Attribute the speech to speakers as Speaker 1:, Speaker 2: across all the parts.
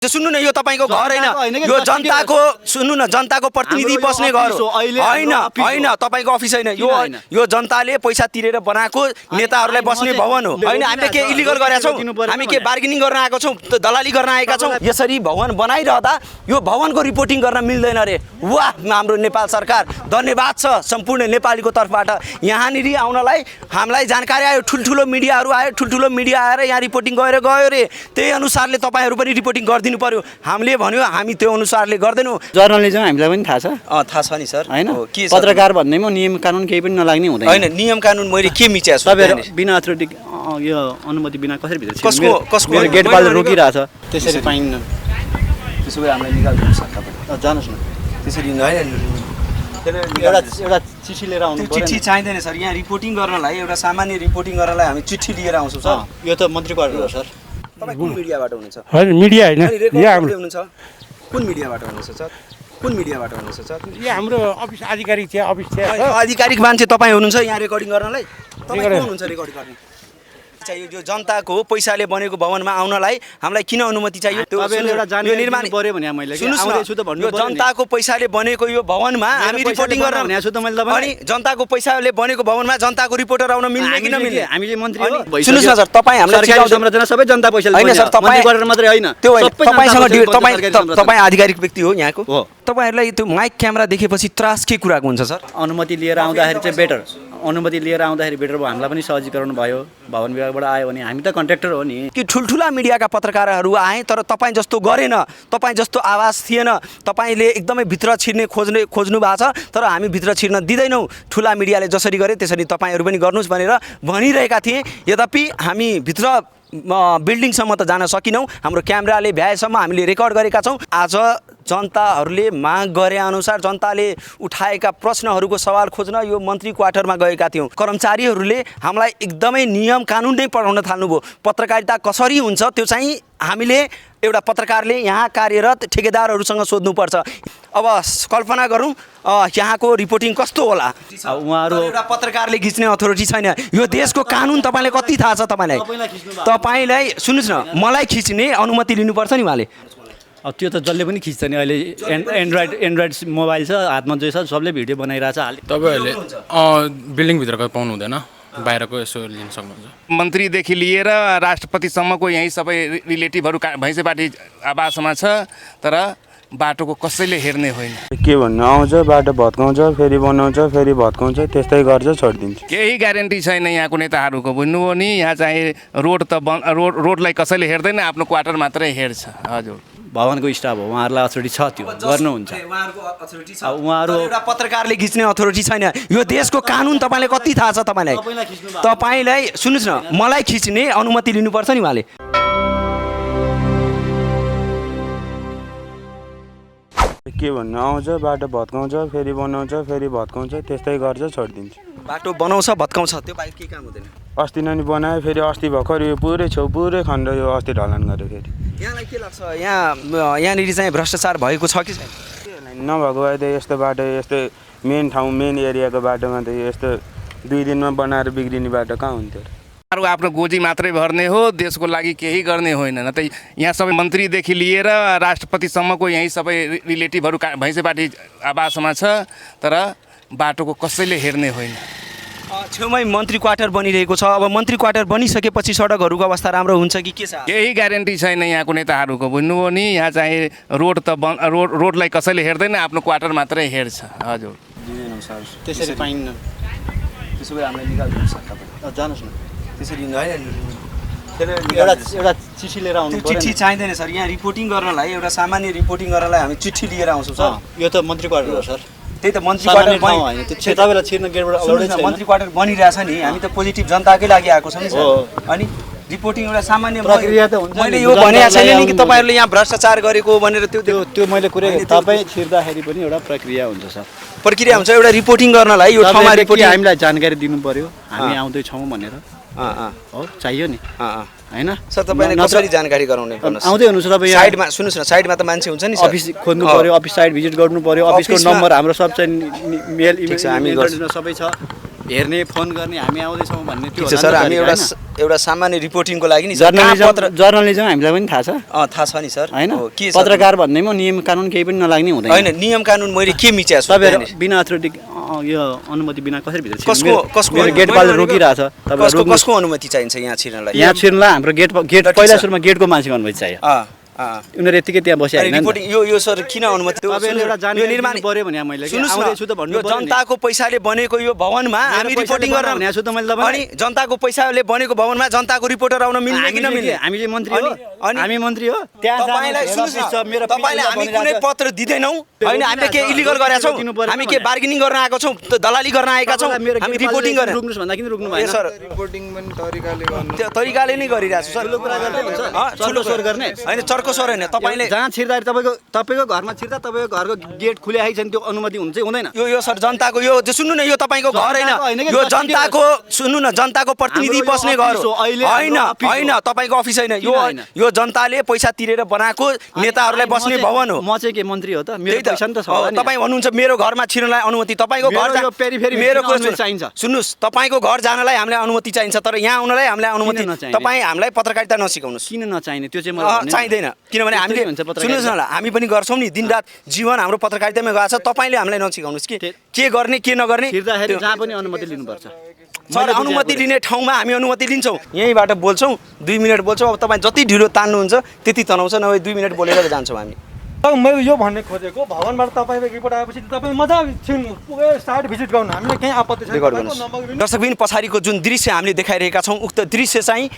Speaker 1: सुन्नु न यो तपाईको घर हैन यो जनताको सुन्नु न जनताको प्रतिनिधि बस्ने घर हो हैन हैन तपाईको अफिस हैन यो जनताले पैसा तिरेर बनाएको नेताहरुलाई बस्ने भवन हो हैन हामीले के इलिगल गरेका छौं हामी के बार्गेनिङ गर्न आएको छौं दलाली गर्न आएका छौं यसरी भवन बनाइरहदा यो भवनको रिपोर्टिङ गर्न मिल्दैन रे वाह हाम्रो नेपाल सरकार धन्यवाद छ सम्पूर्ण नेपालीको तर्फबाट यहाँनिर आउनलाई हामीलाई जानकारी आयो ठुलठुलो मिडियाहरु आयो ठुलठुलो मिडिया आएर यहाँ रिपोर्टिङ गरेर गयो रे त्यही अनुसारले तपाईहरु पनि रिपोर्टिङ गर्दिनु पर्यो हामीले भन्यो हामी त्यो अनुसारले गर्दैनौ
Speaker 2: जर्नलिजम हामीलाई पनि थाहा छ
Speaker 1: थाहा छ नि सर
Speaker 2: हैन पत्रकार भन्नेमा नियम कानुन केही पनि नलाग्ने हुँदैन
Speaker 1: हैन नियम कानुन मैले के मिच्या छु
Speaker 2: तपाईहरु बिना अथोरिटी यो अनुमति बिना कसरी भित्र
Speaker 1: छिर्नु कसको
Speaker 2: मेरो गेट बाल रोकिरा छ त्यसरी पाइन्न
Speaker 1: त्यसो भए हामीलाई निकाल्दिनु सक्छ तपाईं
Speaker 2: जानुस् न
Speaker 1: त्यसरी हैन
Speaker 2: एउटा चिठी लिएर आउनु पर्यो
Speaker 1: चिठी चाहिदैन सर यहाँ रिपोर्टिङ गर्नलाई एउटा सामान्य रिपोर्टिङ गर्नलाई हामी चिठी लिएर आउँछौँ सर
Speaker 2: यो त मन्त्री क्वार्टर हो सर
Speaker 1: तपाई कुन मिडियाबाट हुनुहुन्छ
Speaker 3: हैन मिडिया हैन
Speaker 1: यहाँ हाम्रो हुनुहुन्छ कुन मिडियाबाट हुनुहुन्छ सर कुन मिडियाबाट हुनुहुन्छ सर
Speaker 3: यो हाम्रो अफिस आधिकारिक छ अफिस छ
Speaker 1: आधिकारिक मान्छे तपाई हुनुहुन्छ यहाँ रेकर्डिङ गर्नलाई तपाई को हुनुहुन्छ रेकर्ड गर्ने चाहियो यो जनताको पैसाले बनेको भवनमा आउनलाई हामीलाई किन अनुमति चाहियो
Speaker 2: त्यो एउटा जानकारी निर्माण पर्यो भने मैले आउँदैछु त भन्नु
Speaker 1: पर्यो जनताको पैसाले बनेको यो भवनमा हामी रिपोर्टिङ गर्न
Speaker 2: भनेको छु त मैले तपाईलाई
Speaker 1: अनि जनताको पैसाले बनेको भवनमा जनताको रिपोर्टर आउन मिल्ने कि नमिल्ने
Speaker 2: हामीले मन्त्री हो
Speaker 1: सुन्नुस् न सर तपाई हामीलाई
Speaker 2: सरकारी संरचना सबै जनता पैसाले
Speaker 1: हैन सर तपाई
Speaker 2: गरेर मात्रै हैन
Speaker 1: त्यो तपाईसँग तपाई आधिकारिक व्यक्ति हो यहाँको हो तपाईहरुलाई त्यो माइक क्यामेरा देखेपछि त्रास के कुराको हुन्छ सर
Speaker 2: अनुमति लिएर आउँदाखेरि चाहिँ बेटर अनुमति लिएर आउँदाखेरि बेटर भयो हामीलाई पनि सहजीकरण भयो भवन विभागबाट आयो भने हामी त कन्ट्र्याक्टर हो नि
Speaker 1: कि ठुलठुला मिडियाका पत्रकारहरू आए तर तपाईँ जस्तो गरेन तपाईँ जस्तो आवाज थिएन तपाईँले एकदमै भित्र छिर्ने खोज्नु भएको छ तर हामी भित्र छिर्न दिँदैनौँ ठुला मिडियाले जसरी गरे त्यसरी तपाईँहरू पनि गर्नुहोस् भनेर भनिरहेका थिए यद्यपि हामी भित्र बिल्डिङसम्म त जान सकिनौँ हाम्रो क्यामेराले भ्याएसम्म हामीले रेकर्ड गरेका छौँ आज जनताहरूले माग गरे अनुसार जनताले उठाएका प्रश्नहरूको सवाल खोज्न यो मन्त्री क्वार्टरमा गएका थियौँ कर्मचारीहरूले हामीलाई एकदमै नियम कानुन नै पढाउन थाल्नुभयो पत्रकारिता कसरी हुन्छ त्यो चाहिँ हामीले एउटा पत्रकारले यहाँ कार्यरत ठेकेदारहरूसँग सोध्नुपर्छ अब कल्पना गरौँ यहाँको रिपोर्टिङ कस्तो होला
Speaker 2: उहाँहरू
Speaker 1: एउटा पत्रकारले खिच्ने अथोरिटी छैन यो देशको कानुन तपाईँलाई कति थाहा छ तपाईँलाई सुन्नुहोस् न मलाई खिच्ने अनुमति लिनुपर्छ नि उहाँले
Speaker 2: त्यो त जसले पनि खिच्छ नि अहिले एन्ड्रोइड मोबाइल छ हातमा जे छ सबले भिडियो बनाइरहेछ हाले
Speaker 4: तपाईँहरूले बिल्डिङभित्रको पाउनु हुँदैन बाहिरको यसो लिन सक्नुहुन्छ
Speaker 5: मन्त्रीदेखि लिएर राष्ट्रपतिसम्मको यहीँ सबै रिलेटिभहरू भैँसेपाटी आवासमा छ तर बाटोको कसैले हेर्ने होइन
Speaker 6: के भन्नु आउँछ बाटो भत्काउँछ फेरि बनाउँछ फेरि भत्काउँछ त्यस्तै गर्छ छोडिदिन्छ
Speaker 5: केही ग्यारेन्टी छैन यहाँको नेताहरूको बुझ्नुभयो नि यहाँ चाहिँ रोड त रोडलाई कसैले हेर्दैन आफ्नो क्वार्टर मात्रै हेर्छ हजुर
Speaker 2: भवनको स्टाफ हो उहाँहरूलाई अथोरिटी छ त्यो गर्नुहुन्छ
Speaker 1: उहाँहरू एउटा पत्रकारले खिच्ने अथोरिटी छैन यो देशको कानुन तपाईँलाई कति थाहा छ तपाईँलाई सुन्नुहोस् न मलाई खिच्ने अनुमति लिनुपर्छ नि उहाँले
Speaker 6: के भन्नु आउँछ बाटो भत्काउँछ फेरि बनाउँछ फेरि भत्काउँछ त्यस्तै गर्छ छोडिदिन्छ
Speaker 1: बाटो बनाउँछ भत्काउँछ त्यो बाहेक के काम हुँदैन
Speaker 6: अस्ति नै बनायो फेरि अस्ति भर्खर यो पुरै छेउ पुरै खण्ड यो अस्ति ढलान गर्यो फेरि
Speaker 1: यहाँलाई के लाग्छ यहाँनिर चाहिँ भ्रष्टाचार भएको छ कि छैन
Speaker 6: नभएको भए त यस्तो बाटो यस्तो मेन ठाउँ मेन एरियाको बाटोमा त यस्तो 2 दिनमा बनाएर बिग्रिने बाटो कहाँ हुन्थ्यो
Speaker 5: आफ्नो गोजी मात्रै भर्ने हो देशको लागि केही गर्ने होइन न त यहाँ सबै मन्त्रीदेखि लिएर राष्ट्रपतिसम्मको यहीँ सबै रिलेटिभहरू भैँसेपाटी आवासमा छ तर बाटोको कसैले हेर्ने होइन
Speaker 1: छेउमै मन्त्री क्वार्टर बनिरहेको छ अब मन्त्री क्वार्टर बनिसकेपछि सडकहरूको अवस्था राम्रो हुन्छ कि के छ
Speaker 5: केही ग्यारेन्टी छैन यहाँको नेताहरूको बुझ्नुभयो नि यहाँ चाहिँ रोड त रोडलाई कसैले हेर्दैन आफ्नो क्वार्टर मात्रै हेर्छ हजुर
Speaker 2: त्यसरी पाइन्न
Speaker 1: त्यसो भए हामीलाई निकाल्दिनु सक्छ तपाईँ
Speaker 2: जानुस् न
Speaker 1: त्यसरी होइन
Speaker 2: एउटा चिठी लिएर आउनु पर्यो
Speaker 1: चिठी चाहिदैन सर यहाँ रिपोर्टिङ गर्नलाई एउटा सामान्य रिपोर्टिङ गर्नलाई हामी चिठी लिएर आउँछौँ सर
Speaker 2: यो त मन्त्री क्वार्टर हो सर
Speaker 1: त्यही त मन्त्री क्वार्टर
Speaker 2: होइन त्यो तपाईँलाई छिर्न गेटबाट अलाउडै छैन
Speaker 1: मन्त्री क्वार्टर बनिरहेछ नि हामी त पोजिटिभ जनताकै लागि आएको छौँ नि सर अनि रिपोर्टिङ एउटा सामान्य
Speaker 2: प्रक्रिया त हुन्छ
Speaker 1: मैले यो भनेको छैन नि कि तपाईँहरूले यहाँ भ्रष्टाचार गरेको भनेर
Speaker 2: त्यो मैले कुरा तपाईँ छिर्दाखेरि पनि एउटा प्रक्रिया हुन्छ सर
Speaker 1: प्रक्रिया हुन्छ एउटा रिपोर्टिङ गर्नलाई यो ठाउँमा रिपोर्टिङ
Speaker 2: हामीलाई जानकारी दिनु पर्यो हामी आउँदैछौँ भनेर हो चाहियो नि हैन
Speaker 1: सर तपाईले कसरी जानकारी गराउने
Speaker 2: आउँदै हुनुहुन्छ तपाईँ
Speaker 1: साइडमा सुन्नुस् न साइडमा त मान्छे हुन्छ नि सर
Speaker 2: अफिस खोज्नु पर्यो अफिस साइड भिजिट गर्नु पर्यो अफिसको नम्बर हाम्रो सब चाहिँ मेल इमेल हामी सबै छ हेर्ने फोन गर्ने हामी आउँदैछौँ भन्ने त्यो
Speaker 1: ठिक छ सर, हामी एउटा सामान्य रिपोर्टिङको लागि नि सर
Speaker 2: जर्नलिजम हामीलाई पनि थाहा छ
Speaker 1: थाहा छ नि सर
Speaker 2: होइन
Speaker 1: हो, के छ?
Speaker 2: पत्रकार भन्नेमा नियम कानुन केही पनि नलाग्ने हुँदैन
Speaker 1: होइन नियम कानुन मैले के मिच्या छु
Speaker 2: तपाईँहरू बिना अथोरिटी यो अनुमति बिना कसरी भित्र
Speaker 1: कसको
Speaker 2: गेट पाल रोकिरहेछ
Speaker 1: कसको कसको अनुमति चाहिन्छ यहाँ छिर्नलाई?
Speaker 2: यहाँ छिर्नलाई हाम्रो गेट पहिला सुरुमा गेटको मान्छेको अनुमति चाहियो उनीहरू यतिकै त्यहाँ बसिया होइन
Speaker 1: रिपोर्टिङ यो सर किन अनुमति
Speaker 2: यो निर्माण पर्यो भने मैले आउँदैछु त भन्नु
Speaker 1: यो जनताको पैसाले बनेको यो भवनमा हामी रिपोर्टिङ गर्न
Speaker 2: भने छु त मैले
Speaker 1: अनि जनताको पैसाले बनेको भवनमा जनताको रिपोर्टर आउन मिल्ने कि नमिल्ने?
Speaker 2: हामीले मन्त्री हो हामी मन्त्री हो
Speaker 1: तपाईलाई तपाईले हामी कुनै पत्र दिदैनौ हैन? हामीले के इलिगल गरेका छौं? हामी के बार्गेनिङ गर्न आएको छौं? दलाली गर्न आएका छौं? हामी रिपोर्टिङ गर्न
Speaker 2: रुक्नुस् भन्दा किन रुक्नु भएन
Speaker 1: सर?
Speaker 6: रिपोर्टिङ पनि तरिकाले गर्नु
Speaker 1: त्यो तरिकाले नै गरिरहेको छु सर।
Speaker 2: ठुलो स्वर गर्ने
Speaker 1: हैन चर्को स्वर हैन तपाईले
Speaker 2: जहाँ छिर्दाखेरि तपाईँको घरमा छिर्दा तपाईँको घरको गेट खुल्याइ छैन त्यो अनुमति हुन्छ हुँदैन?
Speaker 1: यो सर जनताको यो सुन्नु न यो तपाईको घर हैन यो जनताको सुन्नु न जनताको प्रतिनिधि बस्ने घर हो हैन हैन तपाईको अफिस हैन यो जनताले पैसा तिरेर बनाएको नेताहरूलाई बस्ने भवन हो।
Speaker 2: म चाहिँ के मन्त्री हो त मेरो पैसा नि त छ
Speaker 1: तपाईँ भन्नुहुन्छ मेरो घरमा छिर्नलाई अनुमति तपाईँको घर मेरो
Speaker 2: अनुमति चाहिन्छ
Speaker 1: सुन्नुहोस् तपाईँको घर जानलाई हामीलाई अनुमति चाहिन्छ तर यहाँ आउनलाई हामीलाई अनुमति तपाईँ हामीलाई पत्रकारिता नसिकाउनुहोस्।
Speaker 2: किन नचाहिने त्यो चाहिँ मलाई
Speaker 1: चाहिँदैन किनभने हामीले सुन्नुहोस् न हामी पनि गर्छौँ नि दिनरात जीवन हाम्रो पत्रकारितामै गएको छ तपाईँले हामीलाई नसिकाउनुहोस् के गर्ने के नगर्ने
Speaker 2: जहाँ पनि अनुमति लिनुपर्छ
Speaker 1: सर। अनुमति लिने ठाउँमा हामी अनुमति लिन्छौँ यहीँबाट बोल्छौँ 2 मिनट बोल्छौँ अब तपाईँ जति ढिलो तान्नुहुन्छ त्यति तनाउँछ नभए 2 मिनट बोलेर जान्छौँ हामी।
Speaker 3: मैले यो भन्ने खोजेको भवनबाट तपाईँ रिपोर्ट आएपछि तपाईँ मजा छिर्नु साइड भिजिट गर्नु हामीले केही आपत्ति छैन।
Speaker 1: दर्शकबिन पछाडिको जुन दृश्य हामीले देखाइरहेका छौँ उक्त दृश्य चाहिँ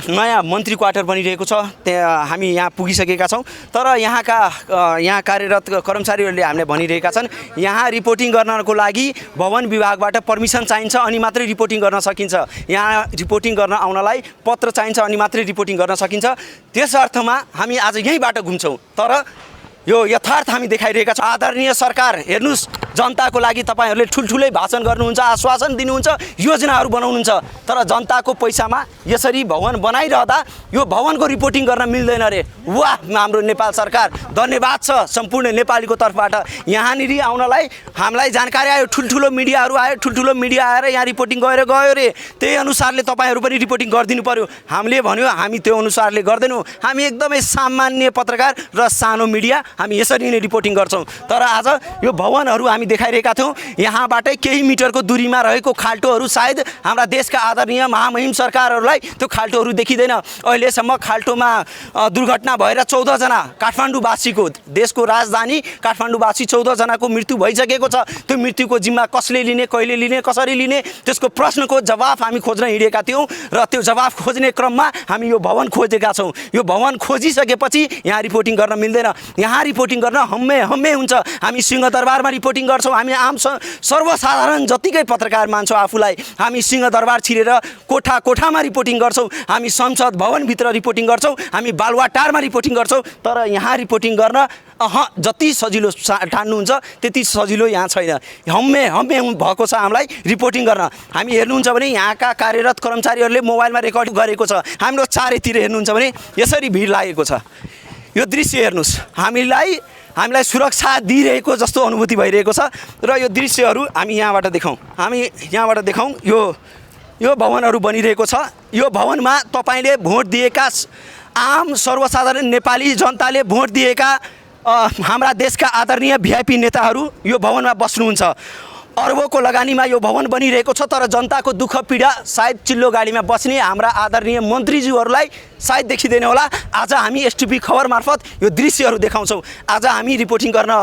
Speaker 1: नयाँ मन्त्री क्वार्टर बनिरहेको छ त्यहाँ हामी यहाँ पुगिसकेका छौँ तर यहाँ कार्यरत कर्मचारीहरूले हामीले भनिरहेका छन् यहाँ रिपोर्टिङ गर्नको लागि भवन विभागबाट पर्मिसन चाहिन्छ अनि मात्रै रिपोर्टिङ गर्न सकिन्छ। यहाँ रिपोर्टिङ गर्न आउनलाई पत्र चाहिन्छ अनि मात्रै रिपोर्टिङ गर्न सकिन्छ। त्यस अर्थमा हामी आज यहीँबाट घुम्छौँ तर यो यथार्थ हामी देखाइरहेका छौँ। आदरणीय सरकार हेर्नुहोस् जनताको लागि तपाईँहरूले ठुल्ठुलै भाषण गर्नुहुन्छ आश्वासन दिनुहुन्छ योजनाहरू बनाउनुहुन्छ तर जनताको पैसामा यसरी भवन बनाइरहँदा यो भवनको रिपोर्टिङ गर्न मिल्दैन रे। वाह हाम्रो नेपाल सरकार धन्यवाद छ सम्पूर्ण नेपालीको तर्फबाट। यहाँनिर आउनलाई हामीलाई जानकारी आयो ठुल्ठुलो मिडियाहरू आयो ठुल्ठुलो मिडिया आएर यहाँ रिपोर्टिङ गयो रे त्यही अनुसारले तपाईँहरू पनि रिपोर्टिङ गरिदिनु पर्यो। हामीले भन्यो हामी त्यो अनुसारले गर्दैनौँ हामी एकदमै सामान्य पत्रकार र सानो मिडिया हामी यसरी नै रिपोर्टिङ गर्छौँ तर आज यो भवनहरू हामी देखाइरहेका थियौँ यहाँबाटै केही मिटरको दूरीमा रहेको खाल्टोहरू सायद हाम्रा देशका आदरणीय महामहिम सरकारहरूलाई त्यो खाल्टोहरू देखिँदैन। अहिलेसम्म खाल्टोमा दुर्घटना भएर 14 जना काठमाडौँवासीको देशको राजधानी काठमाडौँवासी 14 जनाको मृत्यु भइसकेको छ। त्यो मृत्युको जिम्मा कसले लिने कहिले लिने कसरी लिने त्यसको प्रश्नको जवाफ हामी खोज्न हिँडेका थियौँ र त्यो जवाफ खोज्ने क्रममा हामी यो भवन खोजेका छौँ। यो भवन खोजिसकेपछि यहाँ रिपोर्टिङ गर्न मिल्दैन। यहाँ रिपोर्टिङ गर्न हम्मे हुन्छ। हामी सिंहदरबारमा रिपोर्टिङ गर्छौँ हामी आम सर्वसाधारण जतिकै पत्रकार मान्छौँ आफूलाई हामी सिंहदरबार छिरेर कोठामा रिपोर्टिङ गर्छौँ हामी संसद भवनभित्र रिपोर्टिङ गर्छौँ हामी बालुवाटारमा रिपोर्टिङ गर्छौँ तर यहाँ रिपोर्टिङ गर्न जति सजिलो ठान्नुहुन्छ त्यति सजिलो यहाँ छैन। हम्मे भएको छ हामीलाई रिपोर्टिङ गर्न। हामी हेर्नुहुन्छ भने यहाँका कार्यरत कर्मचारीहरूले मोबाइलमा रेकर्ड गरेको छ हाम्रो चारैतिर हेर्नुहुन्छ भने यसरी भिड लागेको छ। यो दृश्य हेर्नुहोस् हामीलाई सुरक्षा दिइरहेको जस्तो अनुभूति भइरहेको छ र यो दृश्यहरू हामी यहाँबाट देखाउँ यो भवनहरू बनिरहेको छ। यो भवनमा तपाईँले भोट दिएका आम सर्वसाधारण नेपाली जनताले भोट दिएका हाम्रा देशका आदरणीय भिआइपी नेताहरू यो भवनमा बस्नुहुन्छ। अर्बौंको लगानीमा यो भवन बनिरहेको छ तर जनताको दुःख पीडा सायद चिल्लो गाडीमा बस्ने हाम्रा आदरणीय मन्त्रीज्यूहरूलाई सायद देखिँदैन होला। आज हामी एसटिपी खबर मार्फत यो दृश्यहरू देखाउँछौँ। आज हामी रिपोर्टिङ गर्न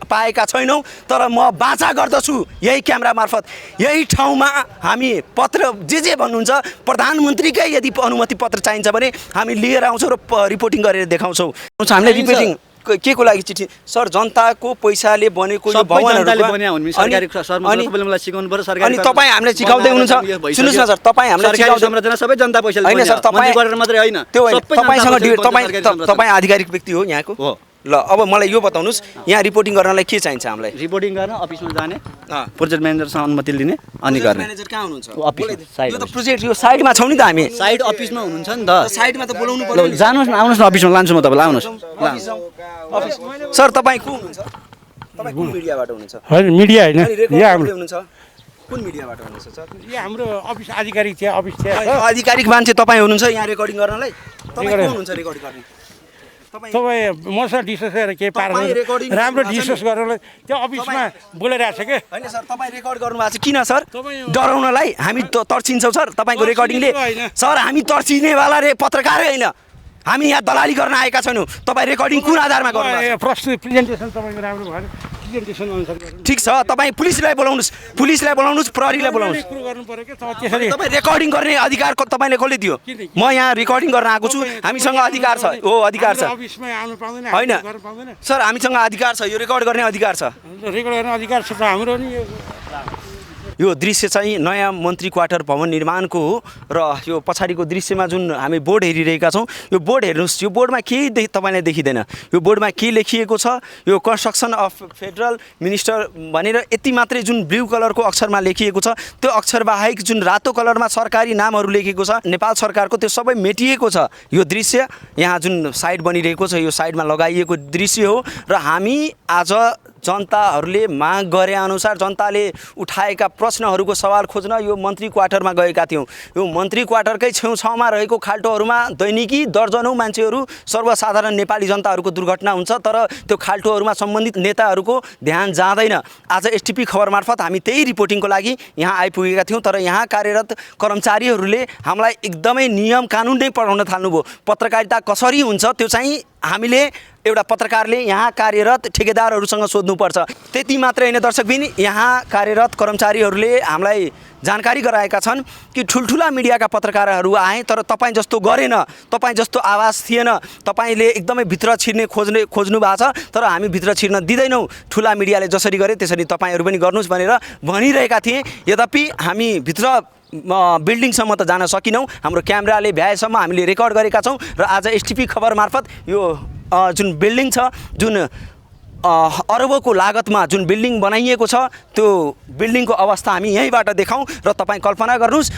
Speaker 1: पाएका छैनौँ तर म बाचा गर्दछु यही क्यामेरा मार्फत यही ठाउँमा हामी पत्र जे भन्नुहुन्छ प्रधानमन्त्रीकै यदि अनुमति पत्र चाहिन्छ भने हामी लिएर आउँछौँ र रिपोर्टिङ गरेर देखाउँछौँ। हामीले रिपोर्टिङ के को लागि चिठी सर जनताको पैसाले बनेको यो भवनहरु अनि तपाईँ हामीलाई सिकाउँदै हुनुहुन्छ। सुन्नुहोस् न सर तपाईँ हामीलाई सिकाउँदै
Speaker 2: सबै जनता पैसाले
Speaker 1: हैन सर तपाईँ
Speaker 2: गरेर मात्रै हैन
Speaker 1: त्यो तपाईसँग तपाईँ आधिकारिक व्यक्ति हो यहाँको हो। ल अब मलाई यो बताउनुस् यहाँ रिपोर्टिङ गर्नलाई के चाहिन्छ हामीलाई?
Speaker 2: रिपोर्टिङ गर्न अफिसमा जाने प्रोजेक्ट म्यानेजरसँग अनुमति लिने अनि गर्ने।
Speaker 1: म्यानेजर कहाँ हुनुहुन्छ?
Speaker 2: अफिस
Speaker 1: यो त प्रोजेक्ट यो साइडमा छौ नि त हामी
Speaker 2: साइड अफिसमा हुनुहुन्छ नि त
Speaker 1: साइडमा त बोलाउनु पर्यो।
Speaker 2: जानुस् न आउनुस् न अफिसमा लान्छु म तपाईलाई आउनुस्
Speaker 1: अफिस। सर तपाईँ को हुनुहुन्छ? तपाईँ कुन मिडियाबाट हुनुहुन्छ?
Speaker 3: होइन मिडिया होइन यहाँ
Speaker 1: हुनुहुन्छ कुन मिडियाबाट हुनुहुन्छ सर?
Speaker 7: यो हाम्रो अफिस आधिकारिक थियो अफिस थियो
Speaker 1: आधिकारिक मान्छे तपाईँ हुनुहुन्छ यहाँ रेकर्डिङ गर्नलाई? तपाईँ को हुनुहुन्छ रेकर्ड गर्ने?
Speaker 7: तपाईँ मसँग डिस्कस गरेर केही पार्नु
Speaker 1: तपाईँ रेकर्डिङ
Speaker 7: राम्रो
Speaker 1: गर्नु भएको छ
Speaker 7: डिस्कस गर्नलाई त्यो अफिसमा बोलिरहेको छ क्या
Speaker 1: होइन सर, तपाईँ रेकर्ड गर्नुभएको छ किन सर?
Speaker 7: तपाईँ-
Speaker 1: डराउनलाई? हामी तर्सिन्छौँ सर तपाईँको रेकर्डिङले?
Speaker 7: होइन।
Speaker 1: सर हामी तर्सिनेवाला पत्रकारै होइन, हामी यहाँ दलाली गर्न आएका छैनौँ। तपाईँ रेकर्डिङ कुन आधारमा गर्नुभएको छ?
Speaker 7: प्रश्न प्रेजेन्टेसन तपाईँको राम्रो भएन प्रेजेन्टेसन अनुसार गर्नु
Speaker 1: ठिक छ, तपाईँ पुलिसलाई बोलाउनुहोस्, प्रहरीलाई बोलाउनुहोस्।
Speaker 7: कुरो गर्नु पऱ्यो क्या तपाईँ त्यसरी
Speaker 1: तपाईँ रेकर्डिङ गर्ने अधिकार तपाईँले कसले दियो? म यहाँ रेकर्डिङ गर्न आएको छु, हामीसँग अधिकार छ। हो, अधिकार छ।
Speaker 7: हाम्रो अफिसमा आउनु पाउँदैन
Speaker 1: होइन
Speaker 7: गर्न पाउँदैन
Speaker 1: सर, हामीसँग अधिकार छ, यो रेकर्ड गर्ने अधिकार छ।
Speaker 7: रेकर्ड गर्ने अधिकार छ त हाम्रो नि
Speaker 1: यो दृश्य चाहिँ नयाँ मन्त्री क्वार्टर भवन निर्माणको हो र यो पछाडिको दृश्यमा जुन हामी बोर्ड हेरिरहेका छौँ, यो बोर्ड हेर्नुहोस्, यो बोर्डमा केही तपाईँलाई देखिँदैन। यो बोर्डमा के लेखिएको छ? यो कन्स्ट्रक्सन अफ फेडरल मिनिस्टर भनेर यति मात्रै जुन ब्लू कलरको अक्षरमा लेखिएको छ, त्यो अक्षर बाहेक जुन रातो कलरमा सरकारी नामहरू लेखेको छ नेपाल सरकारको, त्यो सबै मेटिएको छ। यो दृश्य यहाँ जुन साइड बनिरहेको छ, यो साइडमा लगाइएको दृश्य हो र हामी आज जनताहरूले माग गरे अनुसार जनताले उठाएका प्रश्नहरूको सवाल खोज्न यो मन्त्री क्वार्टरमा गएका थियौँ। यो मन्त्री क्वार्टरकै छेउछाउमा रहेको खाल्टोहरूमा दैनिकी दर्जनौँ मान्छेहरू सर्वसाधारण नेपाली जनताहरूको दुर्घटना हुन्छ, तर त्यो खाल्टोहरूमा सम्बन्धित नेताहरूको ध्यान जाँदैन। आज एसटिपी खबर मार्फत हामी त्यही रिपोर्टिङको लागि यहाँ आइपुगेका थियौँ, तर यहाँ कार्यरत कर्मचारीहरूले हामीलाई एकदमै नियम कानुन नै पढाउन थाल्नुभयो। पत्रकारिता कसरी हुन्छ त्यो चाहिँ हामीले एउटा पत्रकारले यहाँ कार्यरत ठेकेदारहरूसँग सोध्नुपर्छ। त्यति मात्रै होइन दर्शकबिन, यहाँ कार्यरत कर्मचारीहरूले हामीलाई जानकारी गराएका छन् कि ठुल्ठुला मिडियाका पत्रकारहरू आए तर तपाईँ जस्तो गरेन, तपाईँ जस्तो आवाज थिएन, तपाईँले एकदमै भित्र छिर्ने खोज्नु भएको छ, तर हामी भित्र छिर्न दिँदैनौँ। ठुला मिडियाले जसरी गरे त्यसरी तपाईँहरू पनि गर्नुहोस् भनेर भनिरहेका थिए। यद्यपि हामी भित्र बिल्डिङसम्म त जान सकिनौँ, हाम्रो क्यामेराले भ्याएसम्म हामीले रेकर्ड गरेका छौँ र आज एसटिपी खबर मार्फत यो जुन बिल्डिङ छ, जुन अरबौँको लागतमा जुन बिल्डिङ बनाइएको छ, त्यो बिल्डिङको अवस्था हामी यहीँबाट देखाउँ र तपाईँ कल्पना गर्नुहोस्,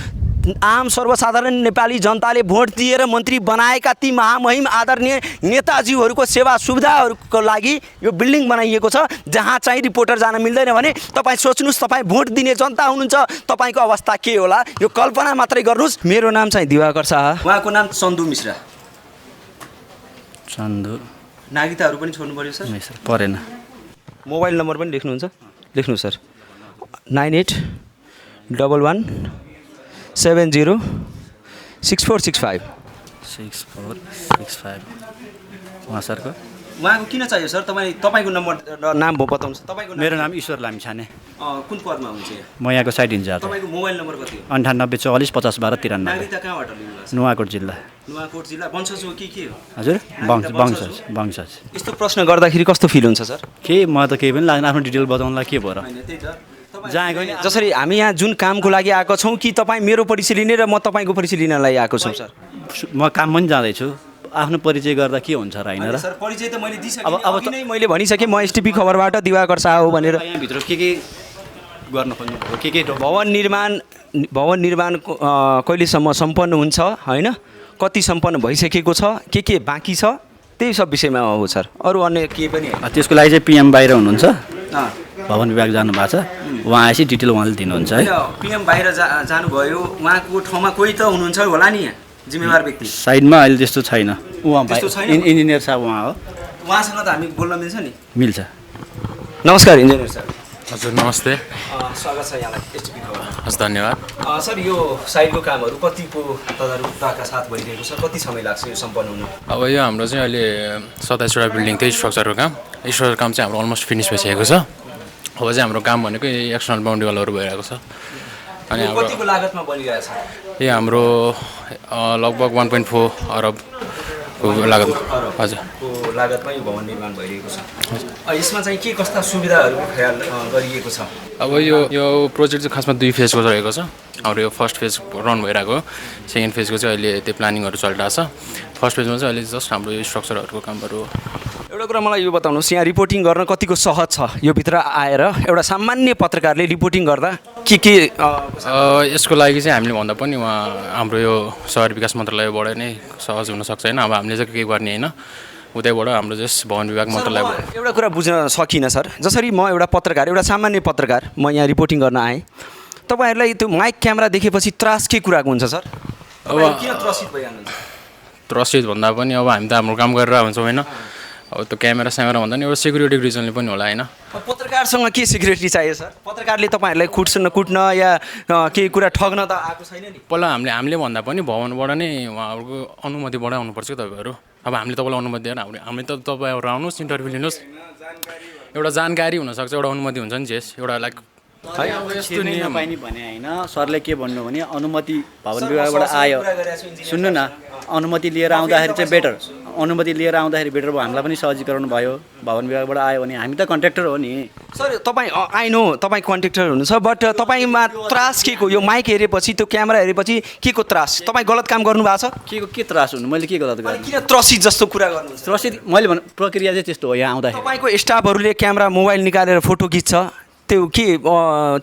Speaker 1: आम सर्वसाधारण नेपाली जनताले भोट दिएर मन्त्री बनाएका ती महामहिम आदरणीय नेताजीहरूको सेवा सुविधाहरूको लागि यो बिल्डिङ बनाइएको छ, जहाँ चाहिँ रिपोर्टर जान मिल्दैन भने तपाईँ सोच्नुहोस्, तपाईँ भोट दिने जनता हुनुहुन्छ, तपाईँको अवस्था के होला? यो कल्पना मात्रै गर्नुहोस्। मेरो नाम चाहिँ दिवाकर शाह, उहाँको नाम चन्दु मिश्रा।
Speaker 2: चन्दु
Speaker 1: नागरिकताहरू पनि छोड्नु पऱ्यो सर?
Speaker 2: सर परेन।
Speaker 1: मोबाइल नम्बर पनि लेख्नुहुन्छ? लेख्नु सर, 9811706465।
Speaker 2: 6465 उहाँ सरको
Speaker 1: उहाँको किन चाहियो सर? तपाईँको नम्बर र नाम बताउनुहोस्। तपाईँको
Speaker 2: मेरो नाम ईश्वर लामिछाने,
Speaker 1: कुन पदमा हुनुहुन्छ?
Speaker 2: म यहाँको साइड इन्चार्ज।
Speaker 1: तपाईँको मोबाइल नम्बर कति हो?
Speaker 2: 9844 50 12 93।
Speaker 1: नागरिकता कहाँबाट लिनुभएको छ?
Speaker 2: नुवाकोट जिल्ला।
Speaker 1: नुवाकोट जिल्ला। वंशज हो के हो?
Speaker 2: हजुर वंशज।
Speaker 1: यस्तो प्रश्न गर्दाखेरि कस्तो फिल हुन्छ सर?
Speaker 2: केही म त केही पनि लाग्दैन, आफ्नो डिटेल बताउनुलाई के भयो र?
Speaker 1: होइन त्यही त,
Speaker 2: जहाँ गयो नि
Speaker 1: जसरी हामी यहाँ जुन कामको लागि आएको छौँ कि तपाईँ मेरो परिचय लिने र म तपाईँको परिचय लिनलाई आएको छौँ सर?
Speaker 2: म काम पनि जाँदैछु, आफ्नो परिचय गर्दा के हुन्छ र होइन र?
Speaker 1: सर परिचय त मैले दिइसकेँ,
Speaker 2: अब
Speaker 1: अघि नै मैले भनिसकेँ म एसटिपी खबरबाट दिवाकर शाह हो भनेर।
Speaker 2: यहाँभित्र के गर्न खोज्नु के
Speaker 1: भवन निर्माण कहिलेसम्म सम्पन्न हुन्छ, होइन कति सम्पन्न भइसकेको छ, के बाँकी छ, त्यही सब विषयमा हो सर, अरू अन्य के पनि होइन।
Speaker 2: त्यसको लागि चाहिँ पिएम बाहिर हुनुहुन्छ, भवन विभाग जानुभएको छ, उहाँ आएपछि डिटेल उहाँले दिनुहुन्छ है।
Speaker 1: पिएम बाहिर जानुभयो, उहाँको ठाउँमा कोही त हुनुहुन्छ होला नि यहाँ जिम्मेवार व्यक्ति?
Speaker 2: साइडमा अहिले त्यस्तो छैन, उहाँ
Speaker 1: त्यस्तो छैन?
Speaker 2: इन्जिनियर साहब उहाँ हो,
Speaker 1: उहाँसँग त हामी बोल्न मिल्छ नि?
Speaker 2: मिल्छ।
Speaker 1: नमस्कार इन्जिनियर सर।
Speaker 4: हजुर नमस्ते।
Speaker 1: स्वागत छ यहाँलाई एसटिपी खबर।
Speaker 4: हस् धन्यवाद।
Speaker 1: सर यो साइडको कामहरू कतिको तदारुकताका साथ भइरहेको छ, कति समय लाग्छ यो सम्पन्न हुनु?
Speaker 4: अब यो हाम्रो चाहिँ अहिले 27वटा बिल्डिङ त्यही स्ट्रक्चरको काम, स्ट्रक्चर काम चाहिँ हाम्रो अलमोस्ट फिनिस भइसकेको छ। अब चाहिँ हाम्रो काम भनेको एक्सटर्नल बाउन्ड्री वालहरू भइरहेको छ। अनि हाम्रो
Speaker 1: कतिको लागतमा बनिरहेछ?
Speaker 4: यो हाम्रो लगभग 1.4 अरबको लागत। हजुर
Speaker 1: को लागतमा यो भवन निर्माण भइरहेको छ। यसमा चाहिँ के कस्ता सुविधाहरूको ख्याल गरिएको छ?
Speaker 4: अब यो प्रोजेक्ट चाहिँ खासमा 2 फेजको रहेको छ। हाम्रो यो फर्स्ट फेज रन भइरहेको, सेकेन्ड फेजको चाहिँ अहिले त्यो प्लानिङहरू चलिरहेको छ। फर्स्ट फेजमा चाहिँ अहिले जस्ट हाम्रो यो स्ट्रक्चरहरूको कामहरू।
Speaker 1: एउटा कुरा मलाई यो बताउनुहोस्, यहाँ रिपोर्टिङ गर्न कतिको सहज छ? यो भित्र आएर एउटा सामान्य पत्रकारले रिपोर्टिङ गर्दा के
Speaker 4: यसको लागि चाहिँ हामीले भन्दा पनि उहाँ हाम्रो यो शहर विकास मन्त्रालयबाट नै सहज हुनसक्छ होइन। अब हामीले चाहिँ के गर्ने होइन, उतैबाट हाम्रो जस्ट भवन विभाग मन्त्रालयबाट।
Speaker 1: एउटा कुरा बुझ्न सकिनँ सर, जसरी म एउटा पत्रकार, एउटा सामान्य पत्रकार, म यहाँ रिपोर्टिङ गर्न आएँ, तपाईँहरूलाई त्यो माइक क्यामेरा देखेपछि त्रास के कुराको हुन्छ सर?
Speaker 4: अब
Speaker 1: किन त्रसित भइहाल्नुहुन्छ?
Speaker 4: त्रसित भन्दा पनि अब हामी त हाम्रो काम गरेर हुन्छौँ होइन, अब त्यो क्यामेरा स्यामेरा भन्दा नि एउटा सेक्युरिटी रिजनले पनि होला होइन।
Speaker 1: पत्रकारसँग के सिक्युरिटी चाहियो सर? पत्रकारले तपाईँहरूलाई कुट्न या केही कुरा ठग्न त आएको छैन नि।
Speaker 4: पहिला हामीले भन्दा पनि भवनबाट नै उहाँहरूको अनुमतिबाट आउनुपर्छ कि तपाईँहरू। अब हामीले तपाईँलाई अनुमति दिएर हामी त तपाईँहरू आउनुहोस्, इन्टरभ्यू लिनुहोस्, एउटा जानकारी हुनसक्छ, एउटा अनुमति हुन्छ नि जेस एउटा लाइक
Speaker 2: यस्तो नपाइने भने होइन। सरले के भन्नु भने अनुमति भवन विभागबाट आयो, सुन्नु न, अनुमति लिएर आउँदाखेरि चाहिँ बेटर, अनुमति लिएर आउँदाखेरि बेटर भयो, हामीलाई पनि सहजीकरण भयो। भवन विभागबाट आयो भने हामी त कन्ट्र्याक्टर हो नि
Speaker 1: सर। तपाईँ आई नो तपाईँ कन्ट्र्याक्टर हुनुहुन्छ, बट तपाईँमा त्रास के को? यो माइक हेरेपछि त्यो क्यामेरा हेरेपछि के को त्रास? तपाईँ गलत काम गर्नु भएको छ?
Speaker 2: के त्रास हुनु, मैले के गलत गरेँ?
Speaker 1: किन त्रसित जस्तो कुरा गर्नुहुन्छ?
Speaker 2: रसिद मैले भन्नु प्रक्रिया चाहिँ त्यस्तो हो। यहाँ आउँदाखेरि
Speaker 1: तपाईँको स्टाफहरूले क्यामेरा मोबाइल निकालेर फोटो खिच्छ, त्यो के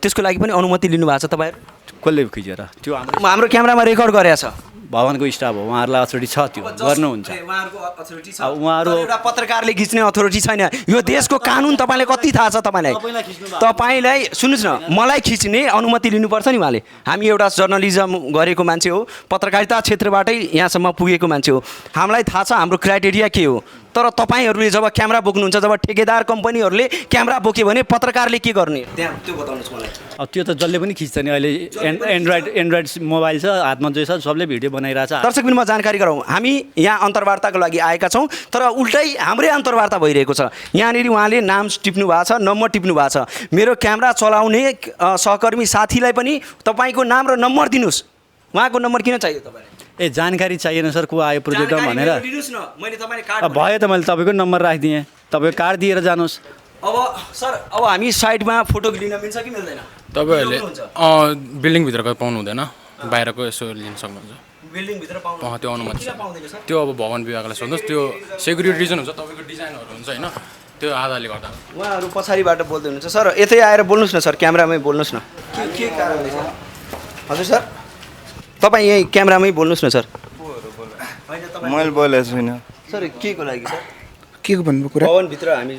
Speaker 1: त्यसको लागि पनि अनुमति लिनुभएको छ तपाईँहरू?
Speaker 2: कसले खिचेर? त्यो
Speaker 1: हाम्रो क्यामेरामा रेकर्ड गरेको छ।
Speaker 2: भवनको स्टाफ हो, उहाँहरूलाई अथोरिटी छ, त्यो गर्नुहुन्छ।
Speaker 1: अब उहाँहरू एउटा पत्रकारले खिच्ने अथोरिटी छैन। यो देशको कानुन तपाईँलाई कति थाहा छ? तपाईँलाई सुन्नुहोस् न, मलाई खिच्ने अनुमति लिनुपर्छ नि उहाँले। हामी एउटा जर्नलिजम गरेको मान्छे हो, पत्रकारिता क्षेत्रबाटै यहाँसम्म पुगेको मान्छे हो, हामीलाई थाहा छ हाम्रो क्राइटेरिया के हो। तर तपाईँहरूले जब क्यामेरा बोक्नुहुन्छ, जब ठेकेदार कम्पनीहरूले क्यामेरा बोक्यो भने पत्रकारले के गर्ने त्यहाँ त्यो बताउनुहोस् मलाई।
Speaker 2: अब त्यो त जसले पनि खिच्छ नि। अहिले एन्ड्रोइड मोबाइल छ, हातमा जे छ सबले भिडियो बनाइरहेछ।
Speaker 1: दर्शक बिनमा जानकारी गराउँ, हामी यहाँ अन्तर्वार्ताको लागि आएका छौँ, तर उल्टै हाम्रै अन्तर्वार्ता भइरहेको छ। यहाँनिर उहाँले नाम टिप्नु भएको छ, नम्बर टिप्नु भएको छ। मेरो क्यामेरा चलाउने सहकर्मी साथीलाई पनि तपाईँको नाम र नम्बर दिनुहोस्। उहाँको नम्बर किन चाहियो तपाईँलाई?
Speaker 2: जानकारी चाहिएन सर, को आयो प्रोजेक्टमा भनेर।
Speaker 1: दिनुहोस् न, मैले तपाईँले कार्ड
Speaker 2: भयो त मैले तपाईँको नम्बर राखिदिएँ, तपाईँको कार्ड दिएर जानुहोस्।
Speaker 1: अब सर, अब हामी साइडमा फोटो लिन मिल्छ कि मिल्दैन?
Speaker 4: तपाईँहरूले बिल्डिङभित्रको पाउनु हुँदैन, बाहिरको यसो लिन सक्नुहुन्छ।
Speaker 1: बिल्डिङभित्र पाउनु
Speaker 4: त्यो अनुमति छ।
Speaker 1: पाउँदैन सर?
Speaker 4: त्यो अब भवन विभागलाई सोध्नुहोस्, त्यो सेक्युरिटी रिजन हुन्छ, तपाईँको डिजाइनहरू हुन्छ होइन, त्यो आधारले गर्दा।
Speaker 1: उहाँहरू पछाडिबाट बोल्दै हुनुहुन्छ। सर यतै आएर बोल्नुहोस् न सर, क्यामेरामै बोल्नुहोस् न। के कारणले सर? हजुर सर, तपाईँ यहीँ क्यामेरामै बोल्नुहोस् न सर।
Speaker 6: मैले बोलेको छुइनँ
Speaker 1: सर के को लागि सर?
Speaker 8: के को भन्नुभयो कुरा?
Speaker 1: भवनभित्र हामी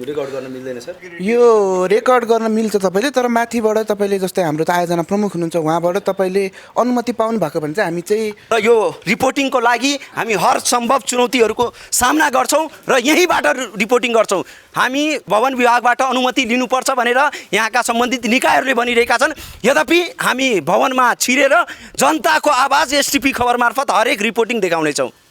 Speaker 1: रेकर्ड गर्न मिल्दैन सर?
Speaker 8: यो रेकर्ड गर्न मिल्छ तपाईँले, तर माथिबाट तपाईँले जस्तै हाम्रो त आयोजना प्रमुख हुनुहुन्छ, उहाँबाट तपाईँले अनुमति पाउनु भएको भने चाहिँ हामी चाहिँ
Speaker 1: र यो रिपोर्टिङको लागि हामी हर सम्भव चुनौतीहरूको सामना गर्छौँ र यहीँबाट रिपोर्टिङ गर्छौँ। हामी भवन विभागबाट अनुमति लिनुपर्छ भनेर यहाँका सम्बन्धित निकायहरूले भनिरहेका छन्, यद्यपि हामी भवनमा छिरेर जनताको आवाज एसटिपी खबर मार्फत हरेक रिपोर्टिङ देखाउनेछौँ।